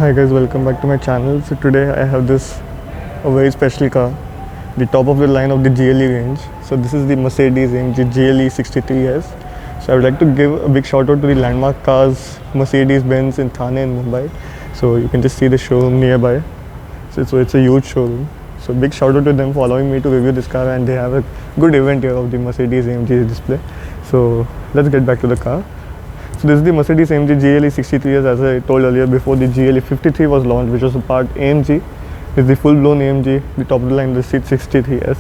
Hi guys, welcome back to my channel. So today I have this a very special car, the top of the line of the GLE range. So this is the Mercedes-AMG GLE 63S. So I would like to give a big shout out to the landmark cars Mercedes-Benz in Thane and Mumbai. So you can just see the showroom nearby. So it's a huge showroom. So big shout out to them for allowing me to review this car, and they have a good event here of the Mercedes-AMG display. So let's get back to the car. So this is the Mercedes-AMG GLE 63S, as I told earlier, before the GLE 53 was launched, which was a part AMG. It's the full-blown AMG, the top of the line, the 63S.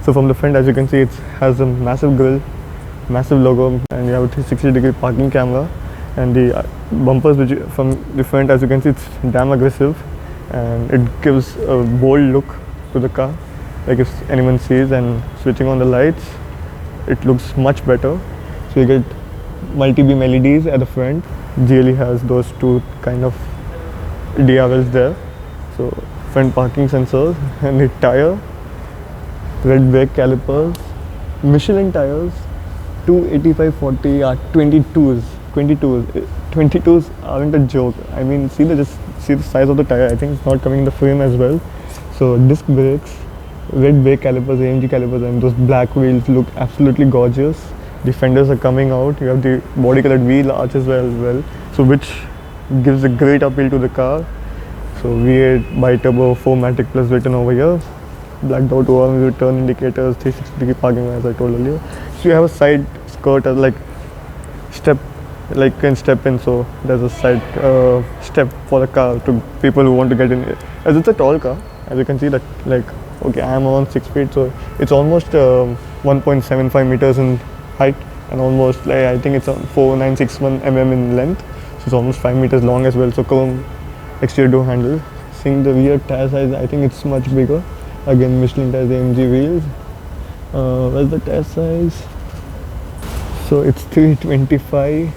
So from the front, as you can see, it has a massive grille, massive logo, and you have a 360-degree parking camera. And the bumpers, which from the front, as you can see, it's damn aggressive, and it gives a bold look to the car. Like if anyone sees, and switching on the lights, it looks much better. So you get multi-beam LEDs at the front. GLE has those two kind of DRLs there. So front parking sensors, and the tire, red brake calipers, Michelin tires, 285/40 are 22s aren't a joke. I mean, see the size of the tire. I think it's not coming in the frame as well. So disc brakes, red brake calipers, AMG calipers, and those black wheels look absolutely gorgeous. The fenders are coming out. You have the body colored wheel arch as well, so which gives a great appeal to the car. So V8 bi-turbo 4MATIC Plus written over here. Blacked out overall turn indicators, 360-degree parking, as I told earlier. So you have a side skirt as like step, like can step in. So there's a side step for the car to people who want to get in. As it's a tall car, as you can see that, like, okay, I am around 6 feet, so it's almost 1.75 meters in height, and almost, like, I think it's 4961 mm in length, so it's almost 5 meters long as well. So chrome exterior door handle. Seeing the rear tire size, I think it's much bigger. Again, Michelin tires, AMG wheels. Where's the tire size? So it's 325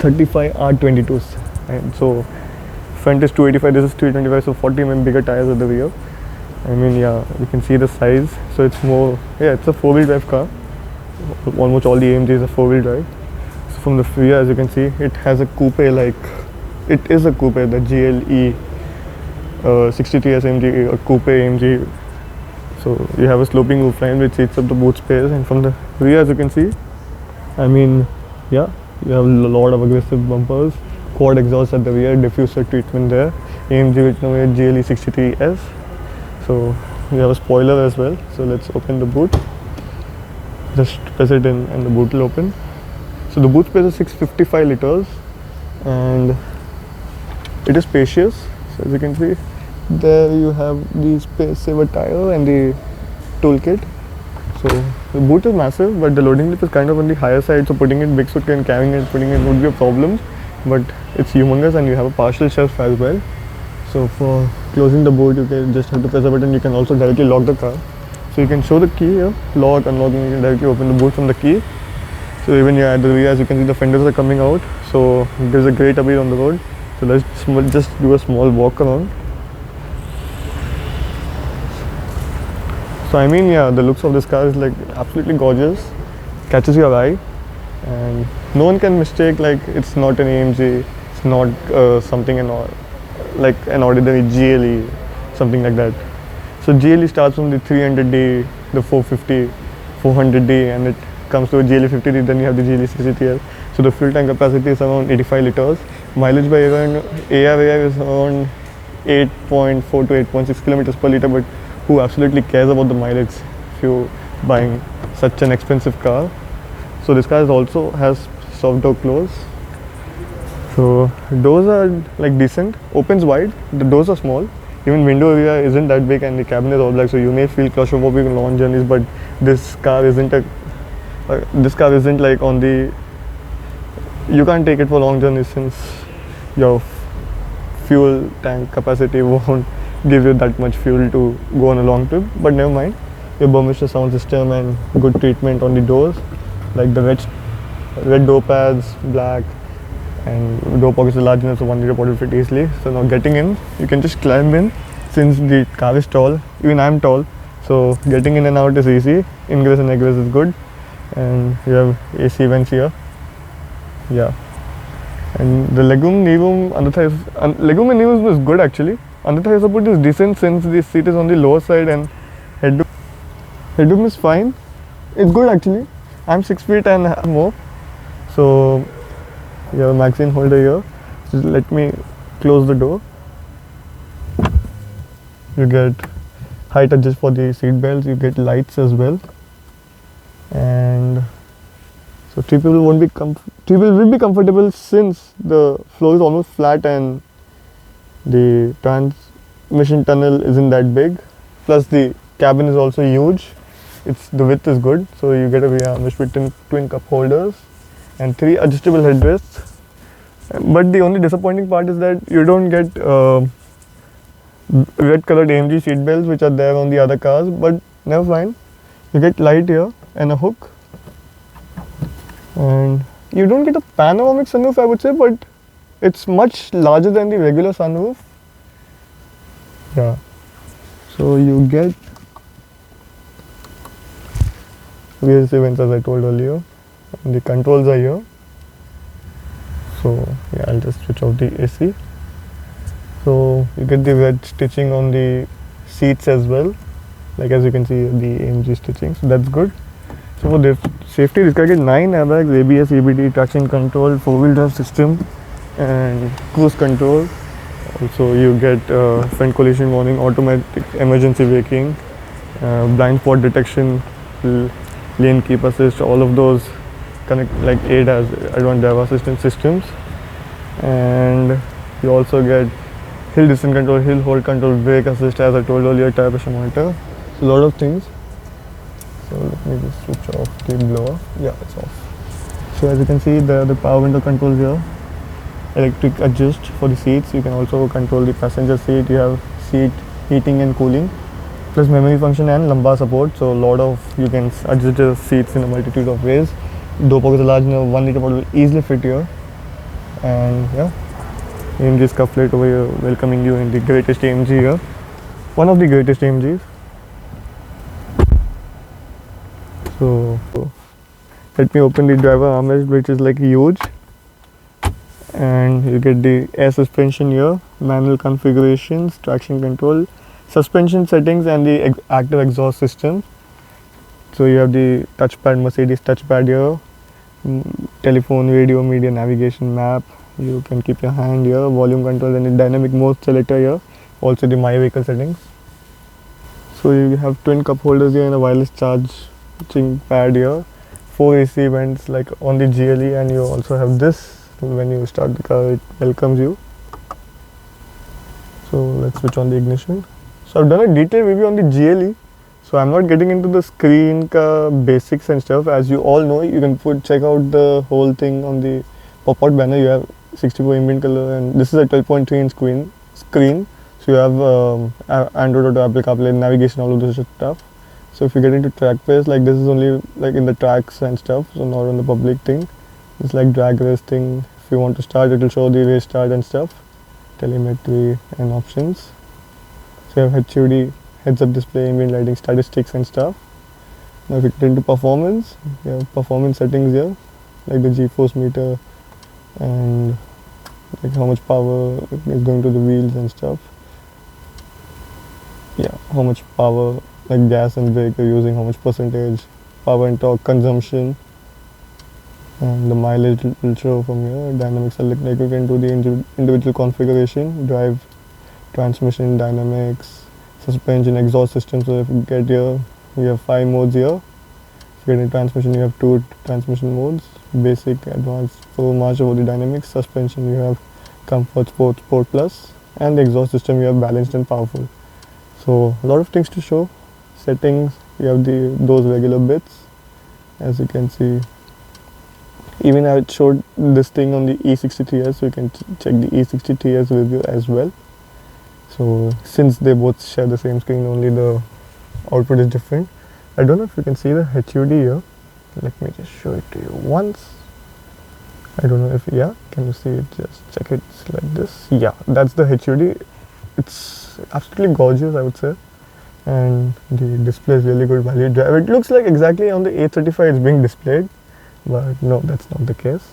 35 R22s, and so front is 285, this is 325, so 40 mm bigger tires at the rear. I mean, yeah, you can see the size. So it's more, yeah, it's a four-wheel drive car. Almost all the AMGs are four-wheel drive. So from the rear, as you can see, it has a coupe, like it is a coupe, the GLE 63S AMG, a coupe AMG. So you have a sloping roofline which seats up the boot space, and from the rear, as you can see, I mean, yeah, you have a lot of aggressive bumpers, quad exhaust at the rear, diffuser treatment there, AMG with now GLE 63S. So we have a spoiler as well. So let's open the boot. Just press it in and the boot will open. So the boot space is 655 liters, and it is spacious. So as you can see, there you have the space saver tire and the toolkit. So the boot is massive, but the loading lip is kind of on the higher side, so putting it big suit and carrying it, putting it would be a problem, but it's humongous, and you have a partial shelf as well. So for closing the boot, you can just have to press a button. You can also directly lock the car. So you can show the key here, lock, unlock, and you can directly open the boot from the key. So even here at the rear, as you can see, the fenders are coming out, so it gives a great appeal on the road. So let's just do a small walk around. So I mean, yeah, the looks of this car is like absolutely gorgeous, catches your eye, and no one can mistake, like, it's not an AMG, it's not something like an ordinary GLE, something like that. So GLE starts from the 300D, the 450, 400D, and it comes to a GLE 50D, then you have the GLE 63L. So the fuel tank capacity is around 85 liters. Mileage by ARAI is around 8.4 to 8.6 kilometers per liter, but who absolutely cares about the mileage if you're buying such an expensive car? So this car also has soft door close. So doors are like decent, opens wide, the doors are small. Even window area isn't that big, and the cabin is all black, so you may feel claustrophobic on long journeys, but this car isn't like on the, you can't take it for long journeys since your fuel tank capacity won't give you that much fuel to go on a long trip. But never mind, your Burmester sound system and good treatment on the doors, like the red door pads, black, and door pockets are large enough so 1 liter bottle fit easily. So now getting in, you can just climb in, since the car is tall, even I'm tall, so getting in and out is easy. Ingress and egress is good, and you have AC vents here. Yeah, And the legroom, kneeroom, legroom and kneeroom is good actually. Under thigh support is decent since the seat is on the lower side, and headroom is fine. It's good actually. I'm 6 feet and have more. So you have a magazine holder here. Just let me close the door. You get height adjust for the seat belts. You get lights as well. And so three people will be comfortable since the floor is almost flat and the transmission tunnel isn't that big. Plus the cabin is also huge. The width is good, so you get a armrest with twin cup holders and 3 adjustable headrests. But the only disappointing part is that you don't get red colored AMG seat belts which are there on the other cars, but never mind. You get light here and a hook. And you don't get a panoramic sunroof, I would say, but it's much larger than the regular sunroof. Yeah. So you get VSC vents as I told earlier. And the controls are here. So yeah, I'll just switch off the AC. So you get the red stitching on the seats as well. Like as you can see, the AMG stitching. So that's good. So for this safety, this car gets 9 airbags, ABS, EBD, traction control, 4-wheel drive system, and cruise control. Also, you get front collision warning, automatic emergency braking, blind spot detection, lane keep assist. All of those connect like ADAS, advanced driver assistance systems, and you also get hill descent control, hill hold control, brake assist, as I told earlier, tire pressure monitor. So a lot of things. So let me just switch off the blower. Yeah, it's off. So as you can see, there are the power window controls here. Electric adjust for the seats. You can also control the passenger seat. You have seat heating and cooling, plus memory function and lumbar support. So you can adjust the seats in a multitude of ways. Door pockets are large enough. 1 liter bottle will easily fit here. And yeah, AMG scuff plate over here, welcoming you in the greatest AMG here. One of the greatest AMGs. So let me open the driver armrest, which is like huge. And you get the air suspension here, manual configurations, traction control, suspension settings, and the active exhaust system. So you have the touchpad, Mercedes touchpad here, telephone, radio, media, navigation, map. You can keep your hand here, volume control, and the dynamic mode selector here. Also the My Vehicle settings. So you have twin cup holders here and a wireless charging pad here. 4 AC vents like on the GLE, and you also have this. When you start the car, it welcomes you. So let's switch on the ignition. So I've done a detailed review on the GLE, so I'm not getting into the screen car basics and stuff. As you all know, you can check out the whole thing on the pop-out banner. You have 64 ambient color, and this is a 12.3 inch screen. So you have Android Auto, Apple CarPlay, navigation, all of this stuff. So if you get into track pace, like this is only like in the tracks and stuff, so not on the public thing. It's like drag race thing. If you want to start, it will show the race start and stuff, telemetry and options. So you have HUD, heads up display, ambient lighting, statistics and stuff. Now if you get into performance, you have performance settings here, like the G-force meter and like how much power is going to the wheels and stuff. Yeah, how much power, like gas and brake you're using, how much percentage, power and torque consumption. And the mileage will show from here. Dynamic select, like you can do the individual configuration, drive, transmission, dynamics, suspension, exhaust system. So if you get here, we have 5 modes here. If you get in transmission, you have 2 transmission modes: basic, advanced. For much about the dynamics, suspension you have comfort, sport, sport plus, and the exhaust system you have balanced and powerful. So a lot of things to show. Settings, you have those regular bits, as you can see. Even I showed this thing on the E63S, so you can check the E63S review as well. So since they both share the same screen, only the output is different. I don't know if you can see the HUD here. Let me just show it to you once. I don't know if, yeah, can you see it? Just check it like this. Yeah, that's the HUD. It's absolutely gorgeous, I would say. And the display is really good value drive. It looks like exactly on the A35 it's being displayed. But no, that's not the case.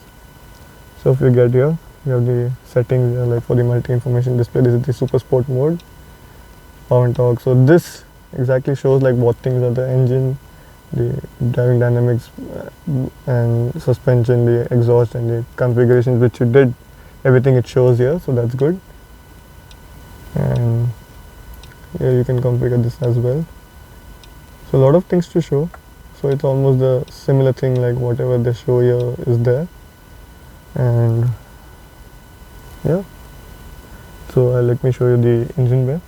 So if you get here, We have the settings like for the multi-information display. This is the super sport mode, power and torque. So this exactly shows like what things are the engine, the driving dynamics, and suspension, the exhaust, and the configurations which you did. Everything it shows here, so that's good. And here you can configure this as well. So a lot of things to show. So it's almost the similar thing like whatever they show here is there. And yeah, so let me show you the engine bay.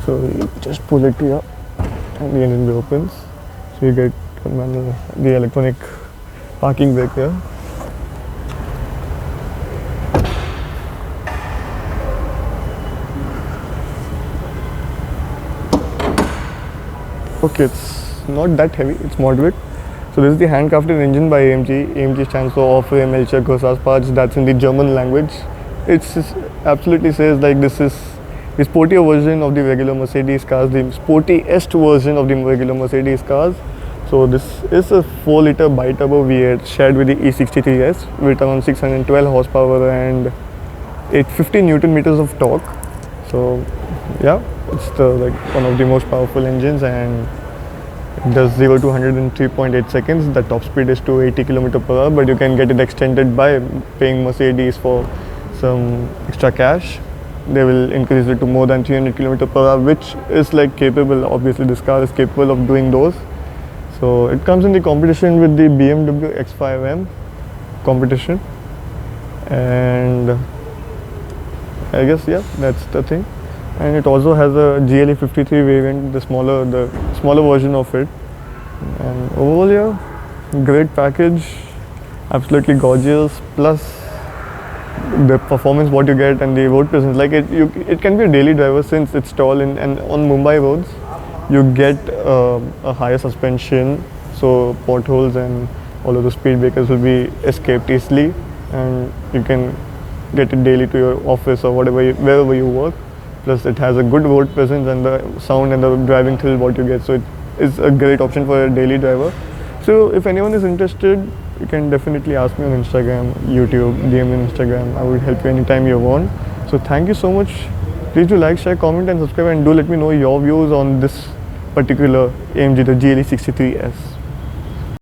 So you just pull it here and the engine bay opens. So you get the electronic parking brake here. Okay, it's not that heavy, it's moderate. So this is the handcrafted engine by AMG. AMG stands for Auframe Elcher Großausparts. That's in the German language. It absolutely says like this is the sportier version of the regular Mercedes cars, the sportiest version of the regular Mercedes cars. So this is a 4-liter bi-turbo V8 shared with the E63S with around 612 horsepower and 850 Newton meters of torque. So yeah, it's the one of the most powerful engines, and it does 0 to 100 in 3.8 seconds. The top speed is 280 km/h, but you can get it extended by paying Mercedes for some extra cash. They will increase it to more than 300 km/h, which is like capable. Obviously, this car is capable of doing those. So it comes in the competition with the BMW X5M competition, and I guess yeah, that's the thing. And it also has a GLE 53 variant, the smaller version of it. And overall, yeah, great package, absolutely gorgeous. Plus the performance what you get and the road presence, like it can be a daily driver since it's tall and on Mumbai roads you get a higher suspension, so potholes and all of the speed breakers will be escaped easily, and you can get it daily to your office or wherever you work. Plus it has a good road presence and the sound and the driving thrill what you get, so it is a great option for a daily driver. So if anyone is interested, you can definitely ask me on Instagram, YouTube, DM me on Instagram. I will help you anytime you want. So thank you so much. Please do like, share, comment and subscribe, and do let me know your views on this particular AMG, the GLE 63S.